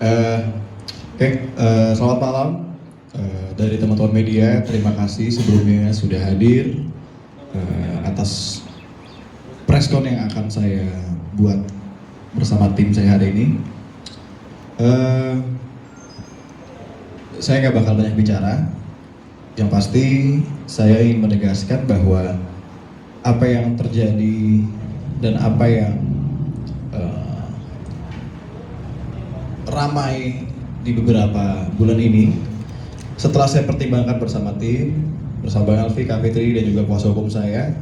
Eh, Selamat malam dari teman-teman media. Terima kasih sebelumnya sudah hadir atas preskon yang akan saya buat bersama tim saya hari ini. Saya nggak bakal banyak bicara. Yang pasti saya ingin menegaskan bahwa apa yang terjadi dan apa yang ramai di beberapa bulan ini, setelah saya pertimbangkan bersama tim, bersama Bang Alfi, Kak Fitri, dan juga kuasa hukum saya,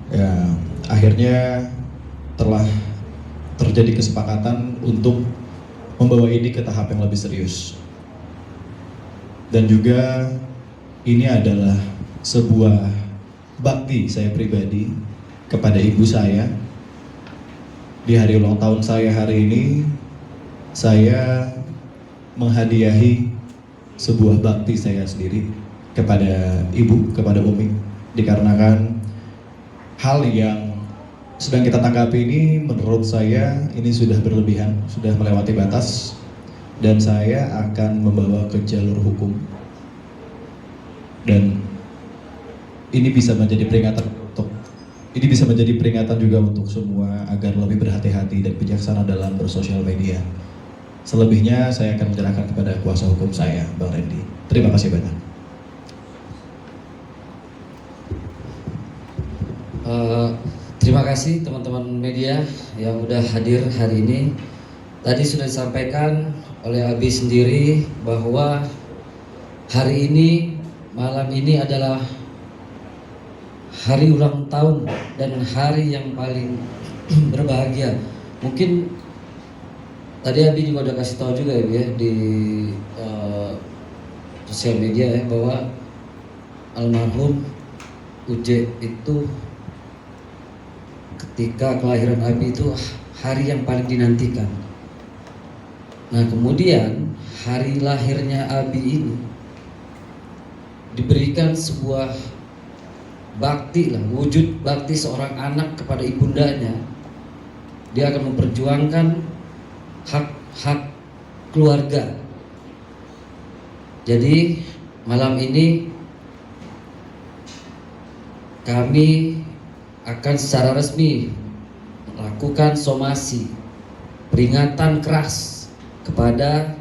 ya akhirnya telah terjadi kesepakatan untuk membawa ini ke tahap yang lebih serius. Dan juga ini adalah sebuah bakti saya pribadi kepada ibu saya. Di hari ulang tahun saya hari ini, saya menghadiahi sebuah bakti saya sendiri kepada ibu, kepada Umi, dikarenakan hal yang sedang kita tanggapi ini menurut saya ini sudah berlebihan, sudah melewati batas, dan saya akan membawa ke jalur hukum. Dan ini bisa menjadi peringatan juga untuk semua agar lebih berhati-hati dan bijaksana dalam bersosial media. Selebihnya saya akan menyerahkan kepada kuasa hukum saya, Bang Randy. Terima kasih banyak. Terima kasih teman-teman media yang udah hadir hari ini. Tadi sudah disampaikan oleh Abi sendiri bahwa hari ini, malam ini adalah hari ulang tahun dan hari yang paling berbahagia. Mungkin tadi Abi juga udah kasih tahu juga ya di sosial media ya, bahwa almarhum Uje itu ketika kelahiran Abi itu hari yang paling dinantikan. Nah kemudian hari lahirnya Abi ini diberikan sebuah bakti lah, wujud bakti seorang anak kepada ibundanya. Dia akan memperjuangkan hak-hak keluarga. Jadi malam ini kami akan secara resmi melakukan somasi peringatan keras kepada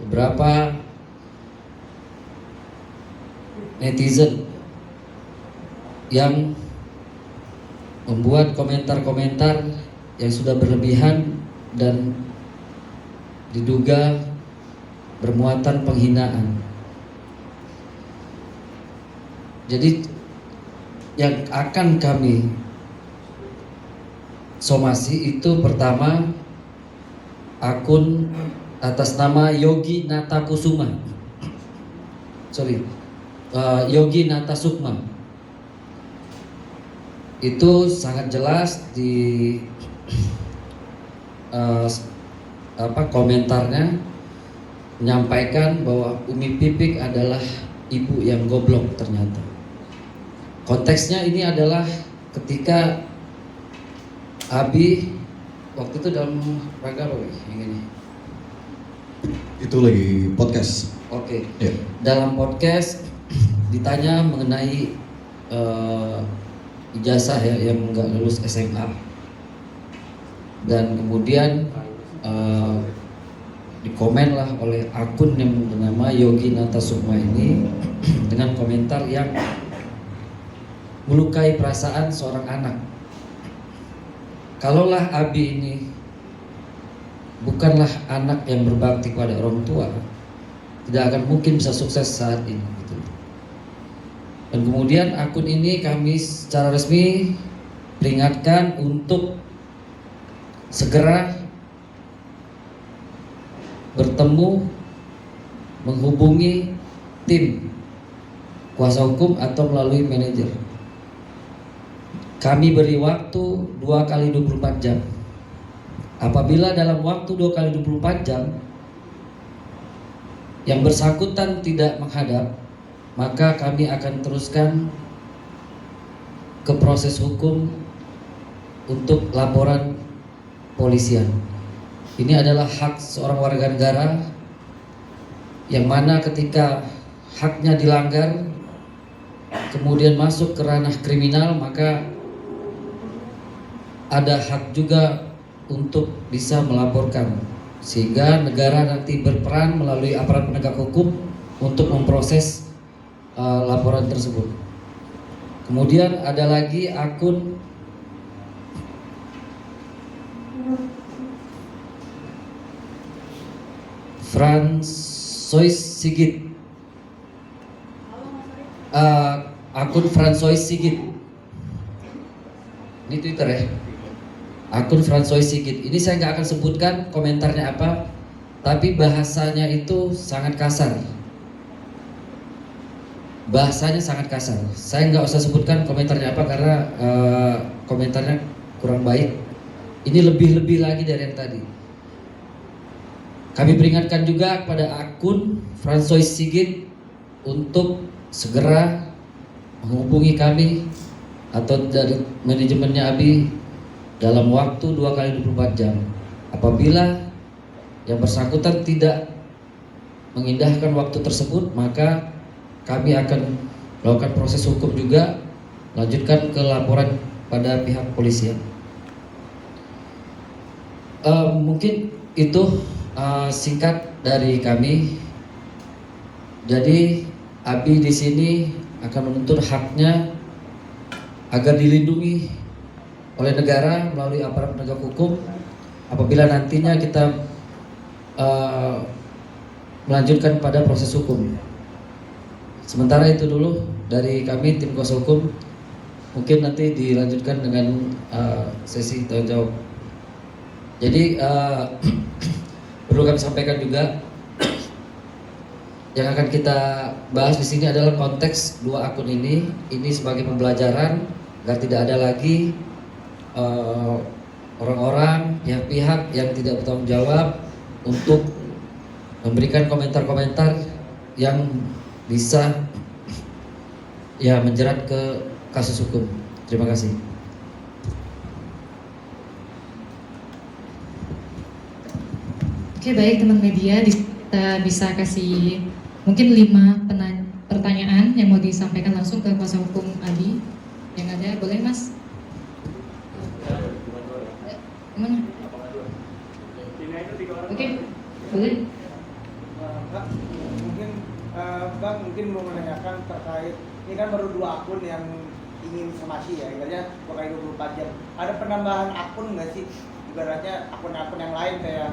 beberapa netizen yang membuat komentar-komentar yang sudah berlebihan dan diduga bermuatan penghinaan. Jadi yang akan kami somasi itu pertama akun atas nama Yogi Natakusuma, Yogi Natasukma. Itu sangat jelas di komentarnya menyampaikan bahwa Umi Pipik adalah ibu yang goblok ternyata. Konteksnya ini adalah ketika Abi waktu itu dalam rangka apa yang ini? Itu lagi podcast. Oke. Yeah. Dalam podcast ditanya mengenai ijazah ya yang nggak lulus SMA, dan kemudian dikomenlah oleh akun yang bernama Yogi Natasukma ini dengan komentar yang melukai perasaan seorang anak. Kalaulah Abi ini bukanlah anak yang berbakti kepada orang tua, tidak akan mungkin bisa sukses saat ini gitu. Dan kemudian akun ini kami secara resmi peringatkan untuk segera bertemu, menghubungi tim kuasa hukum atau melalui manajer. Kami beri waktu 2 kali 24 jam. Apabila dalam waktu 2 kali 24 jam yang bersangkutan tidak menghadap, maka kami akan teruskan ke proses hukum untuk laporan polisian. Ini adalah hak seorang warga negara yang mana ketika haknya dilanggar kemudian masuk ke ranah kriminal, maka ada hak juga untuk bisa melaporkan, sehingga negara nanti berperan melalui aparat penegak hukum untuk memproses laporan tersebut. Kemudian ada lagi akun Fransois Sigit, akun Fransois Sigit, ini Twitter ya, akun Fransois Sigit. Ini saya nggak akan sebutkan komentarnya apa, tapi bahasanya itu sangat kasar. Bahasanya sangat kasar. Saya nggak usah sebutkan komentarnya apa karena komentarnya kurang baik. Ini lebih-lebih lagi dari yang tadi. Kami peringatkan juga kepada akun Fransois Sigit untuk segera menghubungi kami atau dari manajemennya ABI dalam waktu 2x24 jam. Apabila yang bersangkutan tidak mengindahkan waktu tersebut, maka kami akan melakukan proses hukum juga, lanjutkan ke laporan pada pihak polisian. Mungkin itu singkat dari kami. Jadi ABI di sini akan menuntut haknya agar dilindungi oleh negara melalui aparat penegak hukum apabila nantinya kita melanjutkan pada proses hukum. Sementara itu dulu dari kami tim kuasa hukum, mungkin nanti dilanjutkan dengan sesi tanya jawab. Jadi perlu kami sampaikan juga yang akan kita bahas di sini adalah konteks dua akun ini sebagai pembelajaran agar tidak ada lagi orang-orang, pihak-pihak yang tidak bertanggung jawab untuk memberikan komentar-komentar yang bisa menjerat ke kasus hukum. Terima kasih. Oke, baik teman media, kita bisa kasih mungkin 5 pertanyaan yang mau disampaikan langsung ke kuasa hukum ABI yang ada. Boleh Mas? Gimana? Oke, boleh. Bang mungkin mau menanyakan terkait ini kan baru 2 akun yang ingin somasi ya, ibaratnya 2x24 jam. Ada penambahan akun nggak sih? Ibaratnya akun-akun yang lain kayak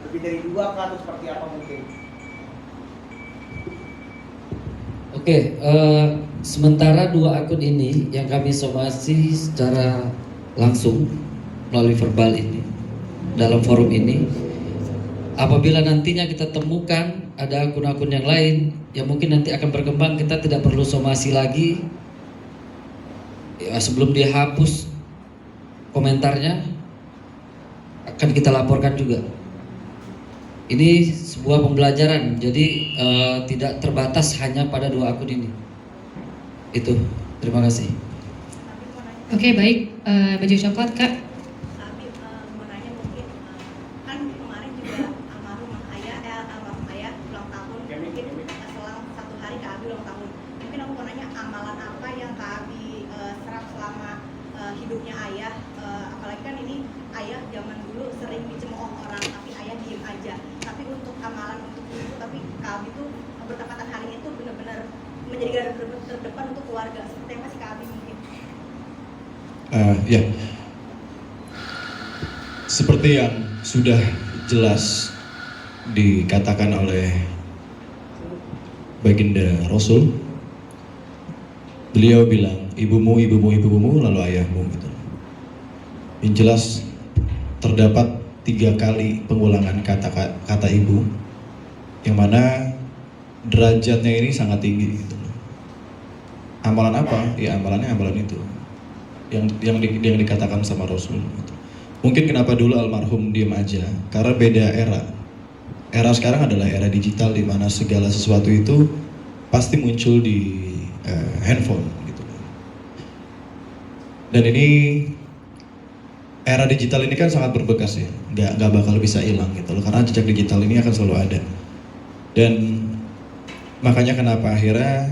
lebih dari 2 kah atau seperti apa mungkin? Oke, sementara 2 akun ini yang kami somasi secara langsung melalui verbal ini dalam forum ini. Apabila nantinya kita temukan ada akun-akun yang lain yang mungkin nanti akan berkembang, kita tidak perlu somasi lagi ya, sebelum dia hapus komentarnya akan kita laporkan juga. Ini sebuah pembelajaran, jadi tidak terbatas hanya pada 2 akun ini. Itu, terima kasih. Oke, baik. Baju coklat Kak. Hidupnya ayah, apalagi kan ini ayah zaman dulu sering dicemooh orang tapi ayah diem aja. Tapi untuk amalan untuk ibu, tapi Kak itu bertepatan hari itu benar-benar menjadi garda terdepan untuk keluarga. Seperti apa sih Kak mungkin? Ya, seperti yang sudah jelas dikatakan oleh baginda Rasul, beliau bilang ibumu, ibumu, ibumu, lalu ayahmu gitu. Yang jelas terdapat 3 kali pengulangan kata ibu, yang mana derajatnya ini sangat tinggi gitu. Amalan apa? Ya amalannya amalan itu yang dikatakan sama Rasul gitu. Mungkin kenapa dulu almarhum diem aja, karena beda era. Era sekarang adalah era digital di mana segala sesuatu itu pasti muncul di handphone gitu. Dan ini era digital ini kan sangat berbekas ya. nggak bakal bisa hilang gitu loh, karena jejak digital ini akan selalu ada. Dan makanya kenapa akhirnya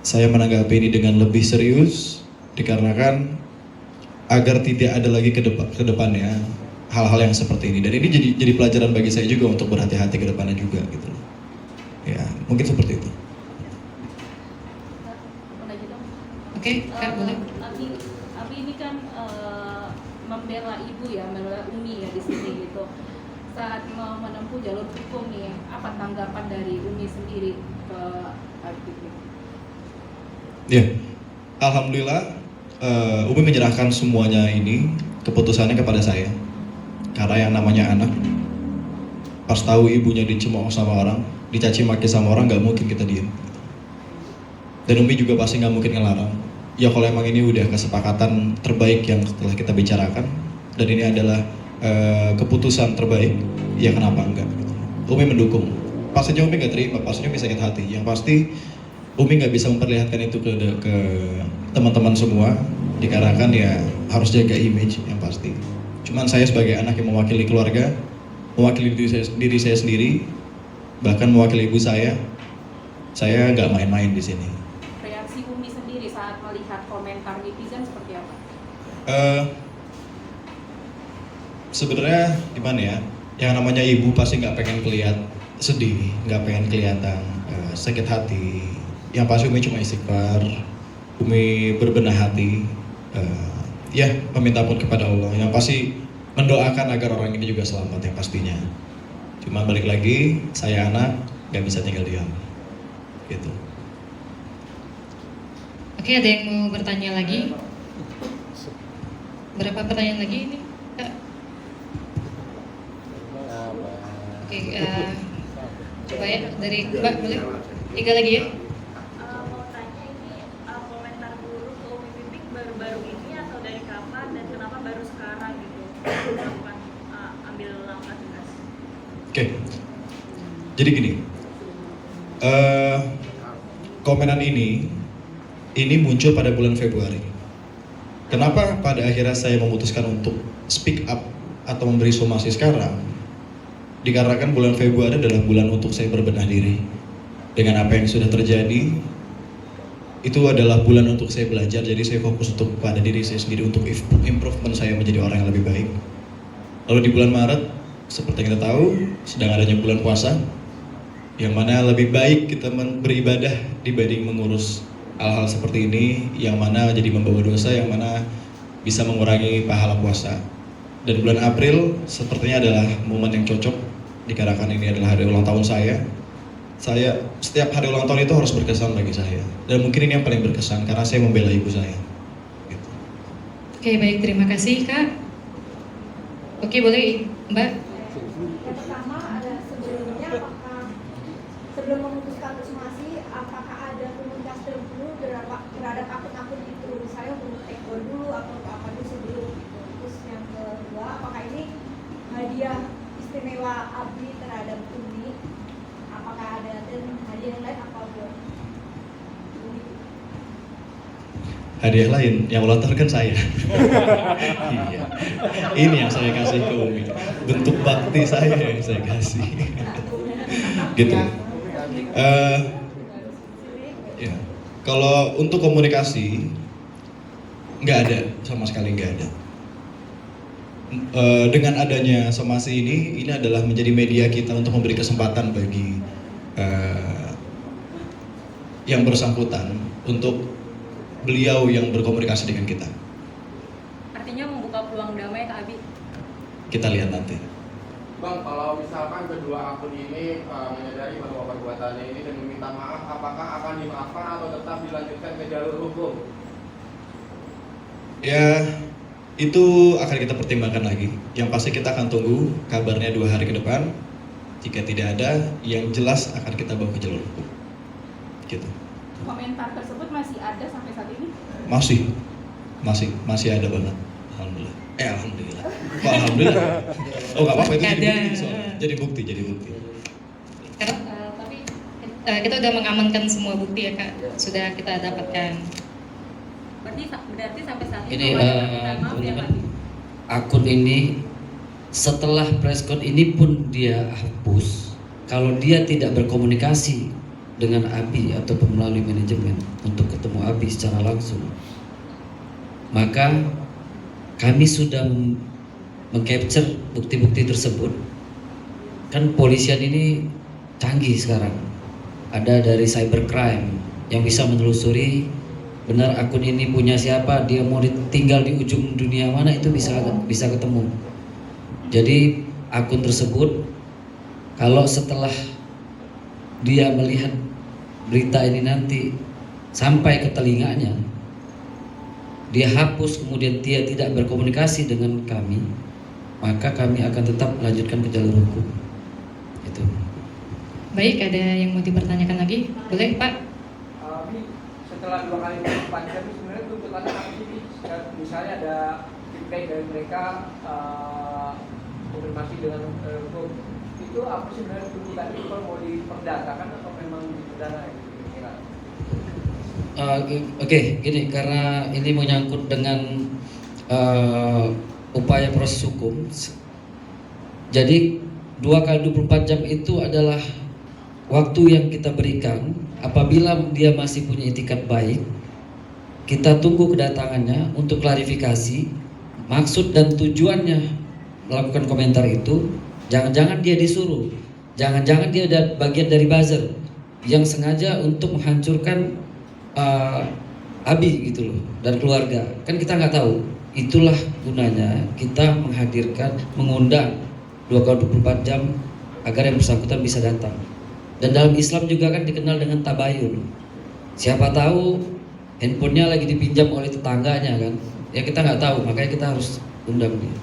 saya menanggapi ini dengan lebih serius, dikarenakan agar tidak ada lagi ke depannya hal-hal yang seperti ini. Dan ini jadi pelajaran bagi saya juga untuk berhati-hati ke depannya juga gitu loh. Ya, mungkin seperti itu. Oke, Kak, boleh. Abi ini kan membela ibu ya, membela Umi ya di sini gitu. Saat mau menempuh jalur hukum nih, apa tanggapan dari Umi sendiri ke Abi? Ya, alhamdulillah Umi menyerahkan semuanya ini keputusannya kepada saya. Karena yang namanya anak, pas tahu ibunya dicemooh sama orang, dicaci maki sama orang, nggak mungkin kita diem. Dan Umi juga pasti nggak mungkin ngelarang. Ya kalau emang ini udah kesepakatan terbaik yang setelah kita bicarakan, dan ini adalah keputusan terbaik, ya kenapa enggak? Umi mendukung. Pastinya Umi nggak terima, pastinya Umi sakit hati. Yang pasti Umi nggak bisa memperlihatkan itu ke teman-teman semua, dikarenakan ya harus jaga image yang pasti. Cuman saya sebagai anak yang mewakili keluarga, mewakili diri saya sendiri, bahkan mewakili ibu saya nggak main-main di sini. Reaksi Umi sendiri saat melihat komentar netizen seperti apa? Sebenarnya gimana ya? Yang namanya ibu pasti nggak pengen kelihatan sedih, nggak pengen kelihatan sakit hati. Yang pasti Umi cuma istighfar, Umi berbenah hati, ya meminta ampun kepada Allah. Yang pasti mendoakan agar orang ini juga selamat yang pastinya. Cuma balik lagi, saya anak nggak bisa tinggal diam, gitu. Oke, ada yang mau bertanya lagi? Berapa pertanyaan lagi ini, Kak? Oke, coba ya dari Mbak, boleh? 3 lagi ya? Mau tanya ini komentar buruk ke Umi Pipik baru-baru ini atau dari kapan dan kenapa baru sekarang gitu melakukan ambil langkah tegas? Oke, jadi gini, komenan ini muncul pada bulan Februari. Kenapa pada akhirnya saya memutuskan untuk speak up atau memberi somasi sekarang? Dikarenakan bulan Februari adalah bulan untuk saya berbenah diri. Dengan apa yang sudah terjadi, itu adalah bulan untuk saya belajar. Jadi saya fokus untuk pada diri saya sendiri, untuk improvement saya menjadi orang yang lebih baik. Lalu di bulan Maret, seperti yang kita tahu, sedang adanya bulan puasa, yang mana lebih baik kita beribadah dibanding mengurus hal-hal seperti ini, yang mana jadi membawa dosa, yang mana bisa mengurangi pahala puasa. Dan bulan April sepertinya adalah momen yang cocok, dikarenakan ini adalah hari ulang tahun saya. Setiap hari ulang tahun itu harus berkesan bagi saya. Dan mungkin ini yang paling berkesan karena saya membela ibu saya. Gitu. Oke, baik, terima kasih, Kak. Oke, boleh Mbak? Yang pertama ada sebelumnya apakah sebelum memutuskan untuk somasi apakah ada komunikasi tertentu terhadap akun-akun itu, misalnya untuk take dulu atau apa dulu sebelum itu. Terus yang kedua, apakah ini hadiah istimewa Abi terhadap Umi, apakah ada dan hadiah yang lain apa buat Umi? Hadiah lain yang ulang tahun kan saya. Iya. Ini yang saya kasih ke Umi. Bentuk bakti saya yang saya kasih. Gitu. Ya. Kalau untuk komunikasi nggak ada, sama sekali nggak ada. Dengan adanya somasi ini adalah menjadi media kita untuk memberi kesempatan bagi yang bersangkutan untuk beliau yang berkomunikasi dengan kita. Artinya membuka peluang damai Kak Abi? Kita lihat nanti. Bang, kalau misalkan kedua akun ini menyadari bahwa perbuatannya ini dan meminta maaf, apakah akan dimaafkan atau tetap dilanjutkan ke jalur hukum? Ya, itu akan kita pertimbangkan lagi. Yang pasti kita akan tunggu kabarnya 2 hari ke depan. Jika tidak ada, yang jelas akan kita bawa ke jalur hukum. Gitu. Komentar tersebut masih ada sampai saat ini? Masih ada banget. Alhamdulillah. Alhamdulillah. Kok alhamdulillah? Oh nggak apa-apa, itu jadi bukti. Karena tapi kita udah mengamankan semua bukti ya, Kak. Sudah kita dapatkan. Berarti sampai saat Ini belum ada permintaan maaf ya Kak Abi? akun ini setelah preskon ini pun dia hapus, kalau dia tidak berkomunikasi dengan Abi ataupun melalui manajemen untuk ketemu Abi secara langsung, maka kami sudah mengcapture bukti-bukti tersebut. Kan polisian ini canggih sekarang, ada dari cybercrime yang bisa menelusuri benar akun ini punya siapa, dia mau tinggal di ujung dunia mana, itu bisa ketemu. Jadi akun tersebut kalau setelah dia melihat berita ini nanti sampai ke telinganya, dia hapus kemudian dia tidak berkomunikasi dengan kami, maka kami akan tetap melanjutkan ke jalur hukum. Itu. Baik, ada yang mau dipertanyakan lagi? Boleh Pak? Ini setelah 2 kali 24 jam sebenarnya tuntutannya apa sih? Misalnya ada feedback dari mereka, konfirmasi dengan hukum, itu apa sih sebenarnya tuntutan itu, kalau mau diperdatakan atau memang diperdana kira-kira? Oke, gini, karena ini menyangkut dengan upaya proses hukum. Jadi 2 kali 24 jam itu adalah waktu yang kita berikan. Apabila dia masih punya itikat baik, kita tunggu kedatangannya untuk klarifikasi maksud dan tujuannya melakukan komentar itu. Jangan-jangan dia disuruh, jangan-jangan dia ada bagian dari buzzer yang sengaja untuk menghancurkan Abi gitu loh dan keluarga. Kan kita nggak tahu. Itulah gunanya kita menghadirkan, mengundang 2 kali 24 jam agar yang bersangkutan bisa datang. Dan dalam Islam juga kan dikenal dengan tabayun. Siapa tahu handphonenya lagi dipinjam oleh tetangganya kan, ya kita nggak tahu, makanya kita harus undang dia.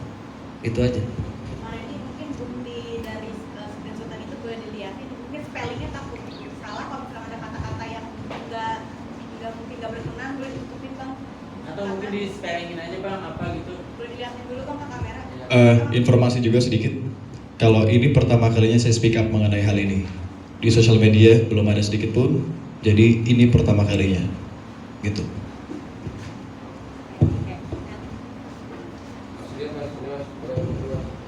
Itu aja. Pak Randy, mungkin bukti dari screenshotan itu boleh dilihatin, mungkin spellingnya takut salah, kalau misalnya ada kata-kata yang mungkin nggak berkenan, boleh ditutupin Bang. Atau mungkin di spellingin aja Bang, apa gitu. Boleh dilihatin dulu Bang ke kamera. Informasi juga sedikit. Kalau ini pertama kalinya saya speak up mengenai hal ini. Di sosial media belum ada sedikit pun. Jadi ini pertama kalinya. Gitu.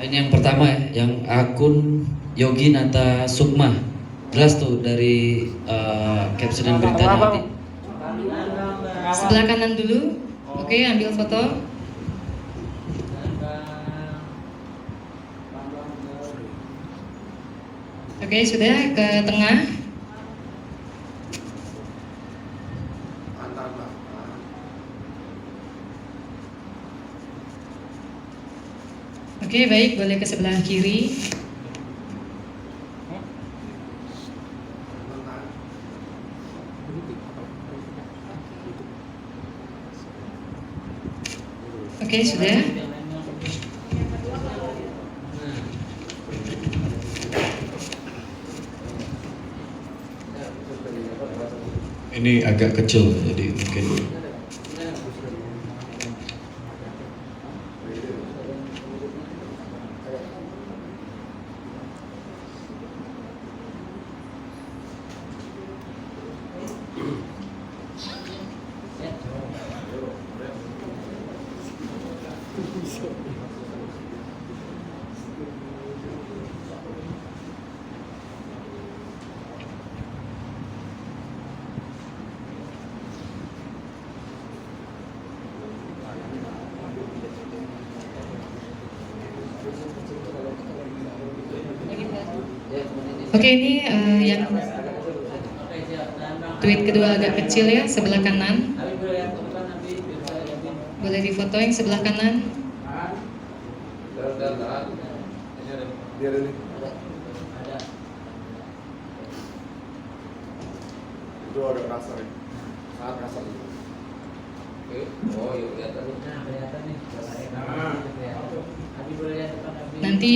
Ini yang pertama ya, yang akun Yogi Nata Sukma. Jelas tuh dari caption beritanya nanti. Sebelah kanan dulu. Oke, ambil foto. Oke, sudah ke tengah. Oke, baik, boleh ke sebelah kiri. Oke, sudah. Ini agak kecil, jadi mungkin. Oke, ini yang tweet kedua agak kecil ya, sebelah kanan. Boleh difoto yang sebelah kanan. Itu agak kasar ya, sangat kasar. Oke, oh yuk lihat tadi. Nanti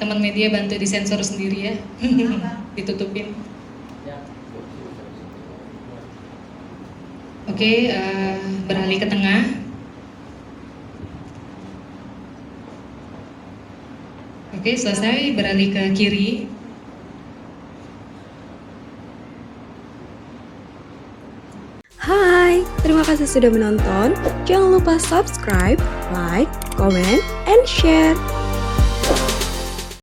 teman media bantu disensor sendiri ya. Ditutupin. Oke, beralih ke tengah. Oke, selesai, beralih ke kiri. Hai, terima kasih sudah menonton. Jangan lupa subscribe, like, comment, and share.